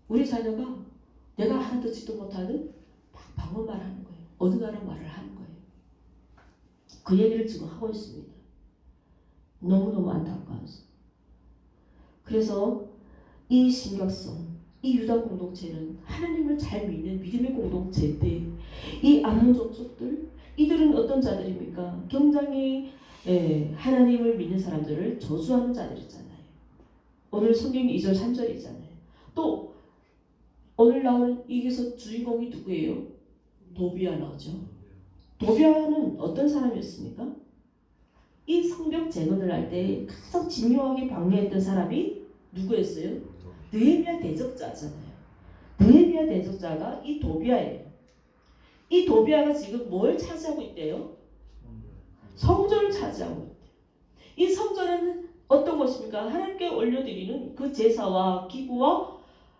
우리 자녀가 내가 알아듣지도 못하는 막 방언말 하는 거예요. 어느 나라 말을 하는 거예요. 그 얘기를 지금 하고 있습니다. 너무너무 안타까워서. 그래서 이 심각성, 이 유다 공동체는 하나님을 잘 믿는 믿음의 공동체인데 이 암몬 족속들, 이들은 어떤 자들입니까? 굉장히 하나님을 믿는 사람들을 저주하는 자들이잖아요. 오늘 성경 2절 3절이잖아요. 또 오늘 나오는 여기서 주인공이 누구예요? 도비아 나오죠. 도비아는 어떤 사람이었습니까? 이 성벽 재건을 할 때 가장 중요하게 방해했던 사람이 누구였어요? 느헤미야 대적자잖아요. 느헤미야 대적자가 이 도비아예요. 이 도비아가 지금 뭘 차지하고 있대요? 성전을 차지하고 있대요. 이 성전은 어떤 것입니까? 하나님께 올려드리는 그 제사와 기구와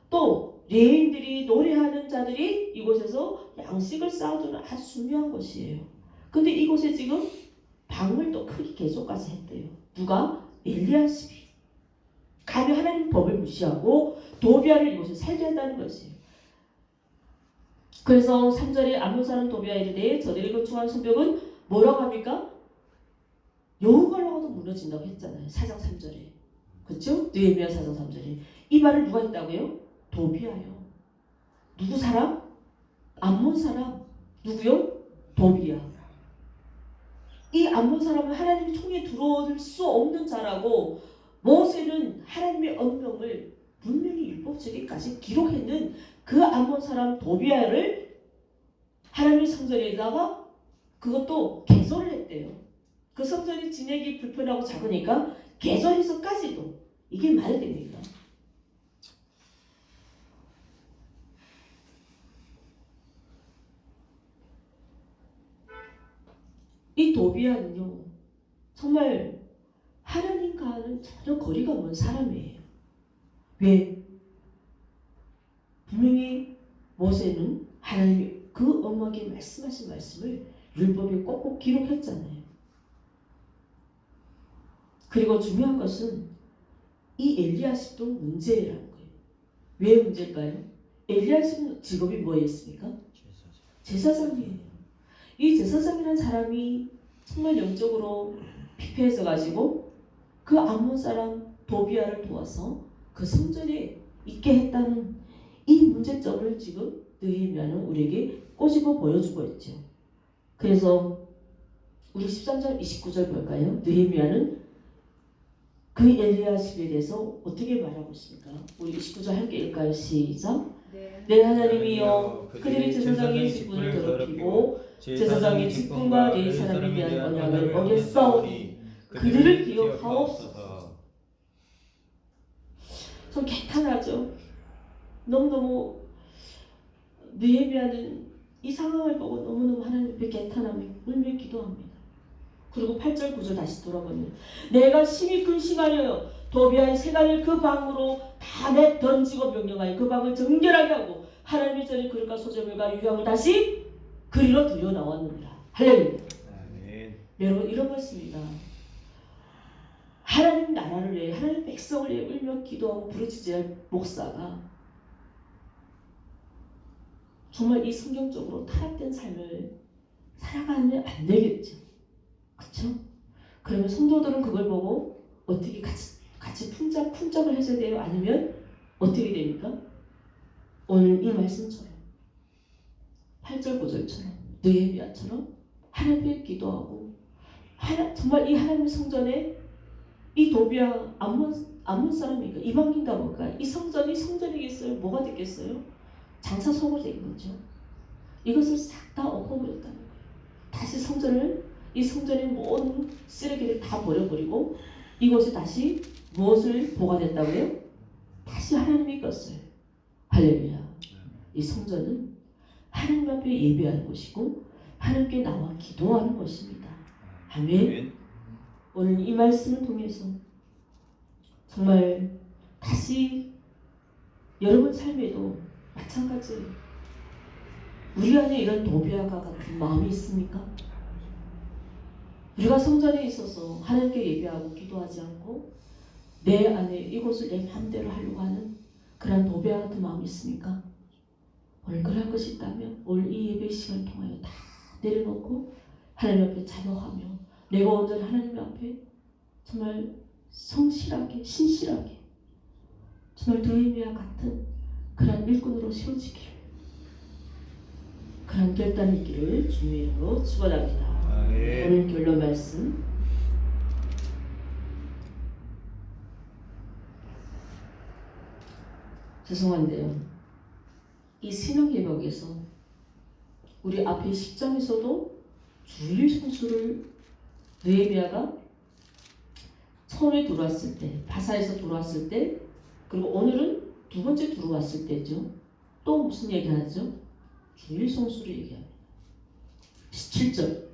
또 레인들이 노래하는 자들이 이곳에서 양식을 쌓아두는 아주 중요한 것이에요. 근데 이곳에 지금 방을 또 크게 개조까지 했대요. 누가? 엘리야십이. 감히 하나님 법을 무시하고 도비아를 이곳에 살게 한다는 것이에요. 그래서 3절에 암몬 사람 도비아에 이르되 저들이 건축한 성벽은 뭐라고 합니까? 여호와라고도 무너진다고 했잖아요. 4장 3절에. 그렇죠? 느헤미야 4장 3절에. 이 말을 누가 했다고요? 도비아요. 누구 사람? 암몬 사람. 누구요? 도비아. 이 암몬 사람은 하나님의 총에 들어올 수 없는 자라고 모세는 하나님의 언명을 분명히 율법책에까지 기록했는 그 암몬 사람 도비아를 하나님의 성전에다가 그것도 개조를 했대요. 그 성전이 지내기 불편하고 작으니까 개조해서까지도 이게 말이 됩니까? 이 도비아는요 정말 하나님과는 전혀 거리가 먼 사람이에요. 왜? 분명히 모세는 하나님이 그 엄마에게 말씀하신 말씀을 율법에 꼭꼭 기록했잖아요. 그리고 중요한 것은 이 엘리야십도 문제라는 거예요. 왜 문제일까요? 엘리야십 직업이 뭐였습니까? 제사장이에요. 이 제사장이라는 사람이 정말 영적으로 피폐해져 가지고 그 암몬 사람 도비아를 도와서 그 성전에 있게 했다는 이 문제점을 지금 느헤미야는 우리에게 꼬집어 보여주고 있죠. 그래서 우리 13절 29절 볼까요? 느헤미야는 그 엘리야십에 대해서 어떻게 말하고 있습니까? 우리 29절 함께 읽을까요? 시작. 내 하나님이여 그들이 제사장의 직분을 더럽히고 제사장의 직분과 네 사람에 대한 언약을 어겼사오니 그들을 기억하옵소서. 좀 개탄하죠. 너무너무 느헤미야는 이 상황을 보고 너무너무 하나님 앞에 개탄하며 울며 기도합니다. 그리고 8절 9절 다시 돌아보면 내가 심히 근심하여 도비아의 세간을 그 방으로 다 내 던지고 명령하여 그 방을 정결하게 하고 하나님의 전에 그릇과 소재물과 유향을 다시 그리로 들여 나왔느니라. 할렐루야. 여러분 이런 것입니다. 하나님 나라를 위해 하나님 백성을 위해 울며 기도하고 부르짖을 목사가 정말 이 성경적으로 타락된 삶을 살아가면 안 되겠죠. 그렇죠? 그러면 성도들은 그걸 보고 어떻게 같이 품짝을 해줘야 돼요? 아니면 어떻게 됩니까? 오늘 이 말씀처럼 8절 9절처럼 느헤미야처럼 하나님께 기도하고 정말 이 하나님의 성전에 이 도비아 암몬 사람이니까 이방인이다 보니까 이 성전이 성전이겠어요? 뭐가 됐겠어요? 장사소가 된 거죠. 이것을 싹 다 엎어버렸다는 거예요. 다시 이 성전의 모든 쓰레기를 다 버려버리고 이곳에 다시 무엇을 보관했다고요? 다시 하나님이 껐어요. 할렐루야. 이 성전은 하나님 앞에 예배하는 곳이고 하나님께 나와 기도하는 것입니다. 아멘. 오늘 이 말씀을 통해서 정말 다시 여러분 삶에도 마찬가지예요. 우리 안에 이런 도비아가 같은 마음이 있습니까? 우리가 성전에 있어서 하나님께 예배하고 기도하지 않고 내 안에 이곳을 내 마음대로 하려고 하는 그런 도비아 같은 마음이 있습니까? 오늘 그럴 것이 있다면 오늘 이 예배 시간을 통하여 다 내려놓고 하나님 앞에 자복하며 내가 온전히 하나님 앞에 정말 성실하게 신실하게 정말 느헤미야 같은 그런 일꾼으로 세워지기를 그런 결단이 있기를 주님의 이름으로 축원합니다. 오늘 결론 말씀 죄송한데요. 이 신앙개혁에서 우리 앞에 10장에서도 주일 성수를 느헤미야가 처음에 들어왔을 때 바사에서 들어왔을 때 그리고 오늘은 두 번째 들어왔을 때죠. 또 무슨 얘기하죠? 주일 성수를 얘기합니다. 17절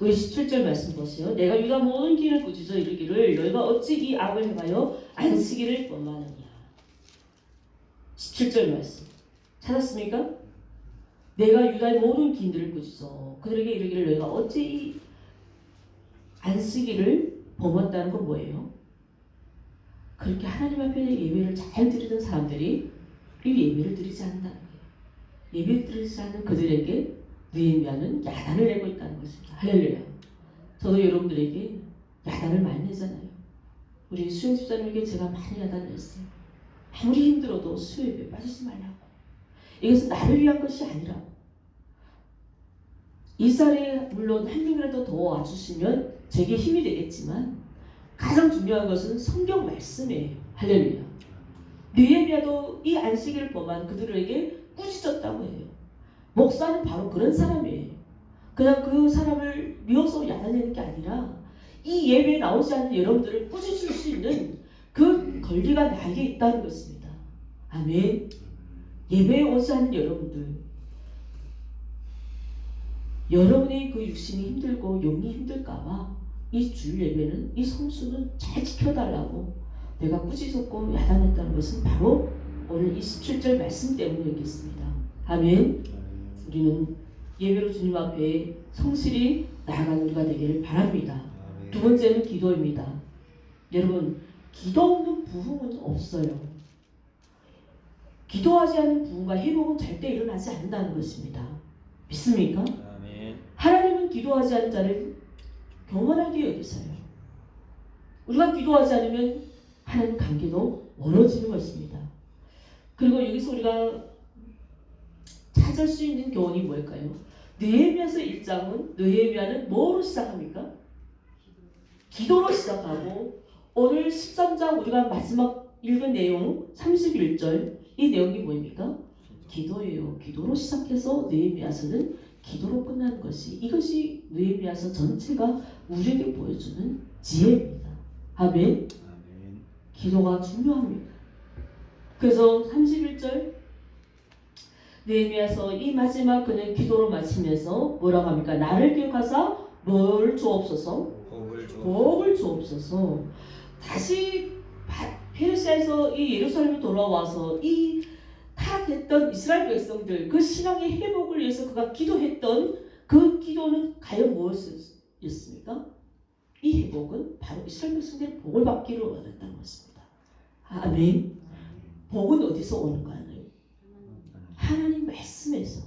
우리 17절 말씀 보세요. 내가 유다 모든 길을 꾸짖어 이르기를 너희가 어찌 이 악을 행하여 안식일을 범하느냐. 17절 말씀 찾았습니까? 내가 유다의 모든 길들을 꾸짖어 그들에게 이르기를 너희가 어찌 이 안식일을 범했다는 건 뭐예요? 그렇게 하나님 앞에 예배를 잘 드리던 사람들이 이 예배를 드리지 않는다는 거예요. 예배를 드리지 않는 그들에게 느헤미야는 야단을 내고 있다는 것입니다. 할렐루야. 저도 여러분들에게 야단을 많이 내잖아요. 우리 수영 집사님에게 제가 많이 야단을 냈어요. 아무리 힘들어도 수요예배 빠지지 말라고. 이것은 나를 위한 것이 아니라 이 자리에 물론 한 명이라도 더 와주시면 제게 힘이 되겠지만 가장 중요한 것은 성경 말씀이에요. 할렐루야. 느헤미야도 이 안식일을 범한 그들에게 꾸짖었다고 해요. 목사는 바로 그런 사람이에요. 그냥 그 사람을 미워서 야단내는 게 아니라 이 예배에 나오지 않는 여러분들을 꾸짖을 수 있는 그 권리가 나에게 있다는 것입니다. 아멘. 예배에 오지 않는 여러분들, 여러분의 그 육신이 힘들고 영이 힘들까봐 이 주일 예배는 이 성수는 잘 지켜달라고 내가 꾸짖었고 야단했다는 것은 바로 오늘 27절 말씀 때문이겠습니다. 아멘. 우리는 예배로 주님 앞에 성실히 나아가는 우리가 되기를 바랍니다. 두 번째는 기도입니다. 여러분, 기도 없는 부흥은 없어요. 기도하지 않는 부흥과 회복은 절대 일어나지 않는다는 것입니다. 믿습니까? 아멘. 하나님은 기도하지 않는 자를 경건하게 여기세요. 우리가 기도하지 않으면 하나님 관계도 멀어지는 것입니다. 그리고 여기서 우리가 찾을 수 있는 교훈이 뭘까요? 느헤미야서 1장은 느헤미야는 뭐로 시작합니까? 기도로 시작하고 오늘 13장 우리가 마지막 읽은 내용 31절 이 내용이 뭐입니까? 기도예요. 기도로 시작해서 느헤미야서는 기도로 끝나는 것이 이것이 느헤미야서 전체가 우리에게 보여주는 지혜입니다. 아멘. 기도가 중요합니다. 그래서 31절 느헤미야서 이 마지막 그는 기도로 마치면서 뭐라고 합니까? 나를 기억하사 뭘 주옵소서? 복을 주옵소서. 다시 페르시아에서 이 예루살렘에 돌아와서 이 타락했던 이스라엘 백성들 그 신앙의 회복을 위해서 그가 기도했던 그 기도는 과연 무엇이었습니까? 이 회복은 바로 이스라엘 백성들의 복을 받기를 원했다는 것입니다. 아멘. 복은 어디서 오는가요? 하나님 말씀에서.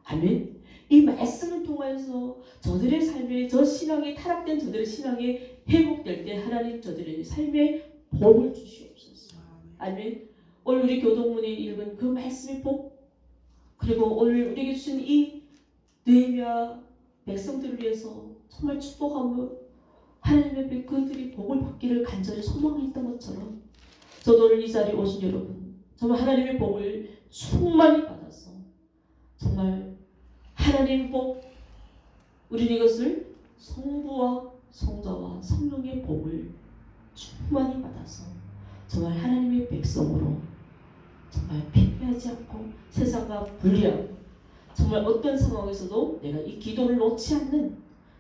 아멘. 이 말씀을 통해서 저들의 삶에 저 신앙이 타락된 저들의 신앙이 회복될 때 하나님 저들의 삶에 복을 주시옵소서. 아멘. 오늘 우리 교동문이 읽은 그 말씀의 복 그리고 오늘 우리에게 주신 이 느헤미야 백성들을 위해서 정말 축복하며 하나님 앞에 그들이 복을 받기를 간절히 소망했던 것처럼 저도 오늘 이 자리에 오신 여러분 정말 하나님의 복을 충만히 받아서 정말 하나님의 복 우리는 이것을 성부와 성자와 성령의 복을 충만히 받아서 정말 하나님의 백성으로 정말 피폐하지 않고 세상과 분리하고 정말 어떤 상황에서도 내가 이 기도를 놓지 않는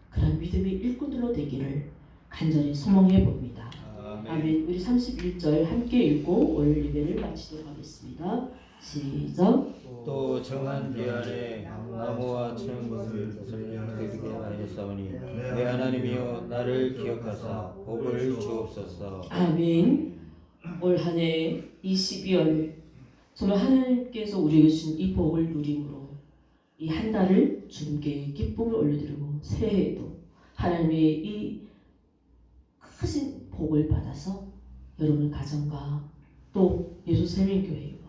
그런 믿음의 일꾼들로 되기를 간절히 소망해 봅니다. 아멘. 우리 31절 함께 읽고 오늘 예배를 마치도록 하겠습니다. 시작. 또 정한 기한에 나무와 치는 것을 드리게 하였사오니 내 하나님이여 나를 기억하사 복을 주옵소서. 아멘. 올 한 해 12월 정말 하나님께서 우리에게 주신 이 복을 누림으로 이 한 달을 주님께 기쁨을 올려드리고 새해에도 하나님의 이 크신 복을 받아서 여러분 가정과 또 예수 세민교회와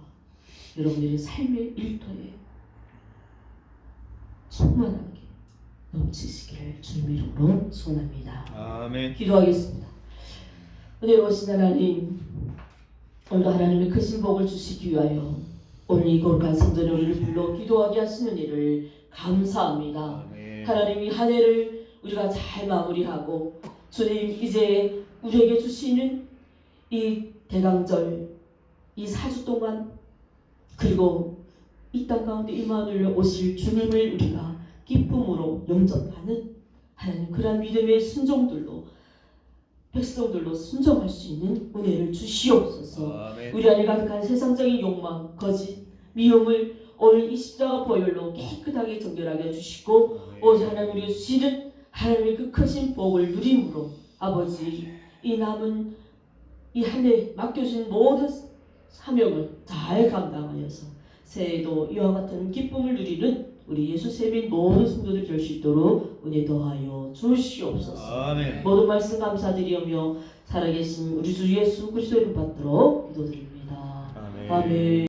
여러분들의 삶의 일터에 충만하게 넘치시기를 주님 이름으로 소원합니다. 아멘. 기도하겠습니다. 은혜로우신 하나님, 오늘도 하나님의 크신 복을 주시기 위하여 오늘 이 거룩한 성전에 우리를 불러 기도하게 하시는 일을 감사합니다. 아멘. 하나님이 한 해를 우리가 잘 마무리하고 주님 이제 우리에게 주시는 이 대강절 이 4주 동안 그리고 이 땅 가운데 임하늘 오실 주님을 우리가 기쁨으로 영접하는 하나님 그러한 믿음의 순종들로 백성들로 순종할 수 있는 은혜를 주시옵소서. 아멘. 우리 안에 가득한 세상적인 욕망, 거짓, 미움을 오늘 이 십자가 보혈로 깨끗하게 정결하게 해주시고 오직 하나님 우리가 주시는 하나님의 그 크신 복을 누림으로 아버지 이 남은 이 한 해 맡겨주신 모든 사명을 잘 감당하여서 새해에도 이와 같은 기쁨을 누리는 우리 예수 세민 모든 성도들 될 수 있도록 은혜 더하여 주시옵소서. 아멘. 모든 말씀 감사드리며 살아계신 우리 주 예수 그리스도를 받들어 기도드립니다. 아멘. 아멘.